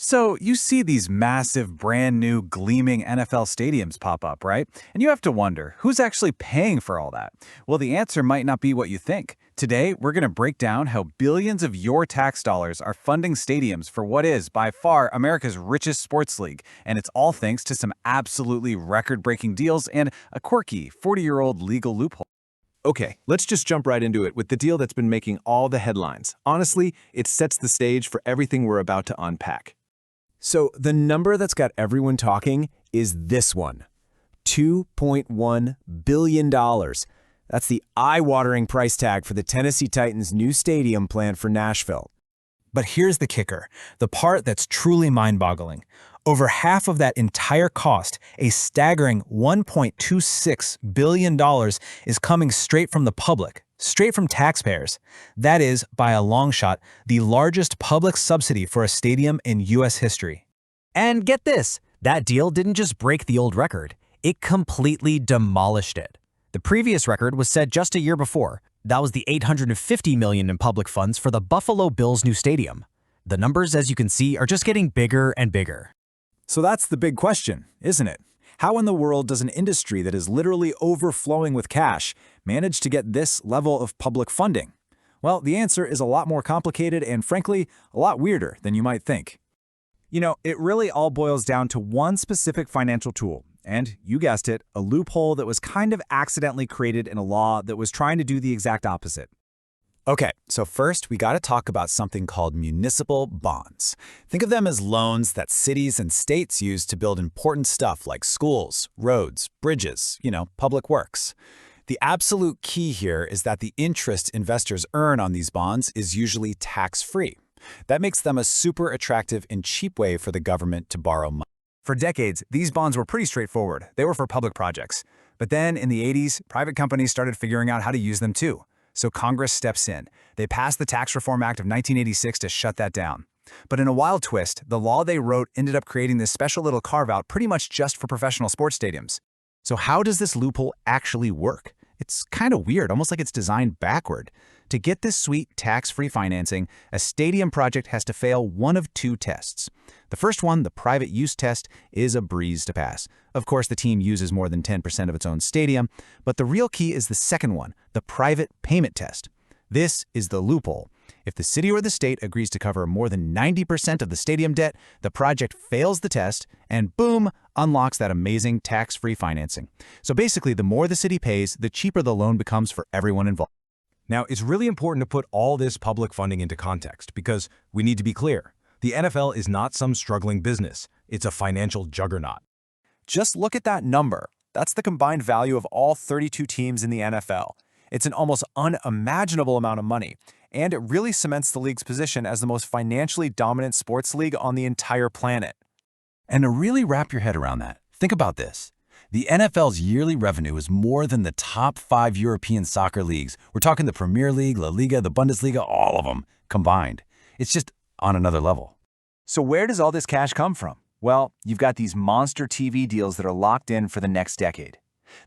So you see these massive, brand new, gleaming NFL stadiums pop up, right? And you have to wonder, who's actually paying for all that? Well, the answer might not be what you think. Today, we're going to break down how billions of your tax dollars are funding stadiums for what is, by far, America's richest sports league. And it's all thanks to some absolutely record-breaking deals and a quirky 40-year-old legal loophole. Okay, let's just jump right into it with the deal that's been making all the headlines. Honestly, it sets the stage for everything we're about to unpack. So the number that's got everyone talking is this one, $2.1 billion. That's the eye-watering price tag for the Tennessee Titans' new stadium planned for Nashville. But here's the kicker, the part that's truly mind-boggling. Over half of that entire cost, a staggering $1.26 billion, is coming straight from the public, straight from taxpayers. That is, by a long shot, the largest public subsidy for a stadium in U.S. history. And get this, that deal didn't just break the old record, it completely demolished it. The previous record was set just a year before. That was the $850 million in public funds for the Buffalo Bills' new stadium. The numbers, as you can see, are just getting bigger and bigger. So that's the big question, isn't it? How in the world does an industry that is literally overflowing with cash manage to get this level of public funding? Well, the answer is a lot more complicated and, frankly, a lot weirder than you might think. You know, it really all boils down to one specific financial tool. And, you guessed it, a loophole that was kind of accidentally created in a law that was trying to do the exact opposite. Okay, so first we got to talk about something called municipal bonds. Think of them as loans that cities and states use to build important stuff like schools, roads, bridges, public works. The absolute key here is that the interest investors earn on these bonds is usually tax-free. That makes them a super attractive and cheap way for the government to borrow money. For decades, these bonds were pretty straightforward. They were for public projects. But then in the 80s, private companies started figuring out how to use them too. So Congress steps in. They passed the Tax Reform Act of 1986 to shut that down. But in a wild twist, the law they wrote ended up creating this special little carve-out pretty much just for professional sports stadiums. So how does this loophole actually work? It's kind of weird, almost like it's designed backward. To get this sweet tax-free financing, a stadium project has to fail one of two tests. The first one, the private use test, is a breeze to pass. Of course, the team uses more than 10% of its own stadium, but the real key is the second one, the private payment test. This is the loophole. If the city or the state agrees to cover more than 90% of the stadium debt, the project fails the test and boom, unlocks that amazing tax-free financing. So basically, the more the city pays, the cheaper the loan becomes for everyone involved. Now, it's really important to put all this public funding into context because we need to be clear. The NFL is not some struggling business. It's a financial juggernaut. Just look at that number. That's the combined value of all 32 teams in the NFL. It's an almost unimaginable amount of money, and it really cements the league's position as the most financially dominant sports league on the entire planet. And to really wrap your head around that, think about this. The NFL's yearly revenue is more than the top 5 European soccer leagues. We're talking the Premier League, La Liga, the Bundesliga, all of them combined. It's just on another level. So where does all this cash come from? Well, you've got these monster TV deals that are locked in for the next decade.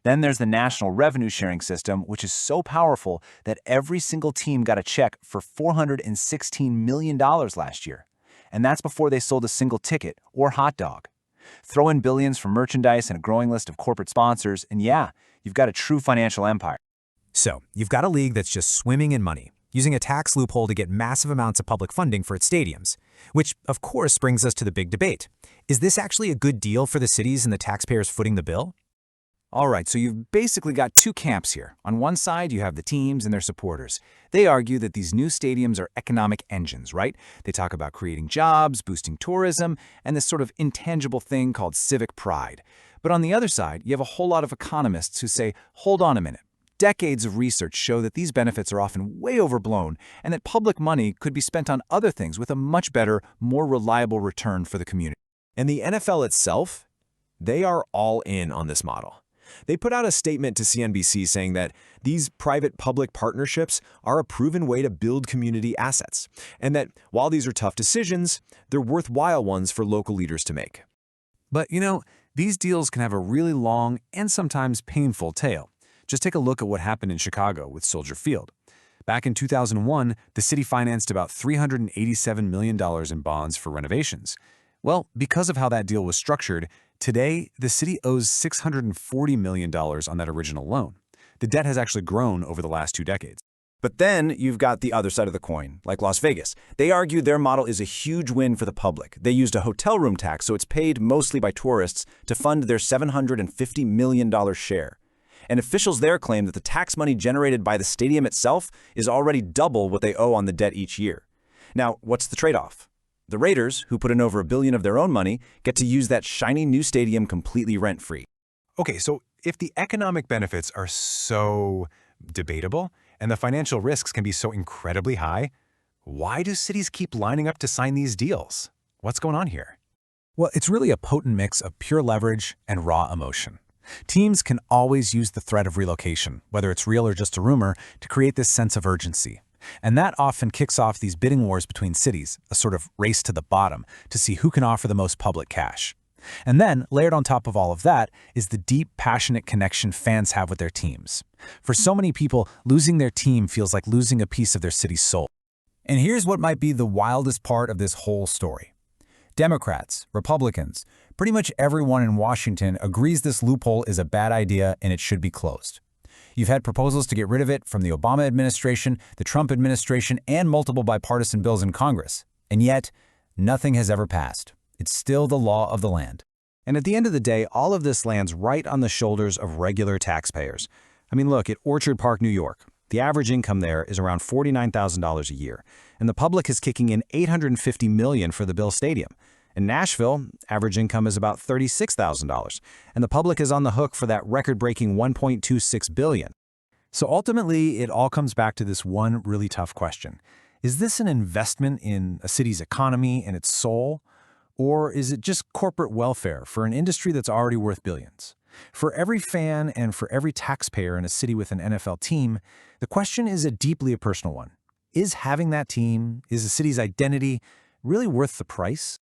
Then there's the national revenue sharing system, which is so powerful that every single team got a check for $416 million last year. And that's before they sold a single ticket or hot dog. Throw in billions for merchandise and a growing list of corporate sponsors, and yeah, you've got a true financial empire. So, you've got a league that's just swimming in money, using a tax loophole to get massive amounts of public funding for its stadiums. Which, of course, brings us to the big debate. Is this actually a good deal for the cities and the taxpayers footing the bill? All right, so you've basically got two camps here. On one side, you have the teams and their supporters. They argue that these new stadiums are economic engines, right? They talk about creating jobs, boosting tourism, and this sort of intangible thing called civic pride. But on the other side, you have a whole lot of economists who say, hold on a minute. Decades of research show that these benefits are often way overblown and that public money could be spent on other things with a much better, more reliable return for the community. And the NFL itself, they are all in on this model. They put out a statement to CNBC saying that these private-public partnerships are a proven way to build community assets, and that while these are tough decisions, they're worthwhile ones for local leaders to make. But, these deals can have a really long and sometimes painful tail. Just take a look at what happened in Chicago with Soldier Field. Back in 2001, the city financed about $387 million in bonds for renovations. Well, because of how that deal was structured, today the city owes $640 million on that original loan. The debt has actually grown over the last 2 decades. But then you've got the other side of the coin, like Las Vegas. They argue their model is a huge win for the public. They used a hotel room tax, so it's paid mostly by tourists, to fund their $750 million share. And officials there claim that the tax money generated by the stadium itself is already double what they owe on the debt each year. Now, what's the trade-off? The Raiders, who put in over $1 billion of their own money, get to use that shiny new stadium completely rent-free. Okay, so if the economic benefits are so debatable and the financial risks can be so incredibly high, why do cities keep lining up to sign these deals? What's going on here? Well, it's really a potent mix of pure leverage and raw emotion. Teams can always use the threat of relocation, whether it's real or just a rumor, to create this sense of urgency. And that often kicks off these bidding wars between cities, a sort of race to the bottom, to see who can offer the most public cash. And then, layered on top of all of that, is the deep, passionate connection fans have with their teams. For so many people, losing their team feels like losing a piece of their city's soul. And here's what might be the wildest part of this whole story. Democrats, Republicans, pretty much everyone in Washington agrees this loophole is a bad idea and it should be closed. You've had proposals to get rid of it from the Obama administration, the Trump administration, and multiple bipartisan bills in Congress. And yet, nothing has ever passed. It's still the law of the land. And at the end of the day, all of this lands right on the shoulders of regular taxpayers. I mean, look, at Orchard Park, New York, the average income there is around $49,000 a year, and the public is kicking in $850 million for the Bill Stadium. In Nashville, average income is about $36,000, and the public is on the hook for that record-breaking $1.26 billion. So ultimately, it all comes back to this one really tough question. Is this an investment in a city's economy and its soul? Or is it just corporate welfare for an industry that's already worth billions? For every fan and for every taxpayer in a city with an NFL team, the question is a deeply personal one. Is having that team, is a city's identity, really worth the price?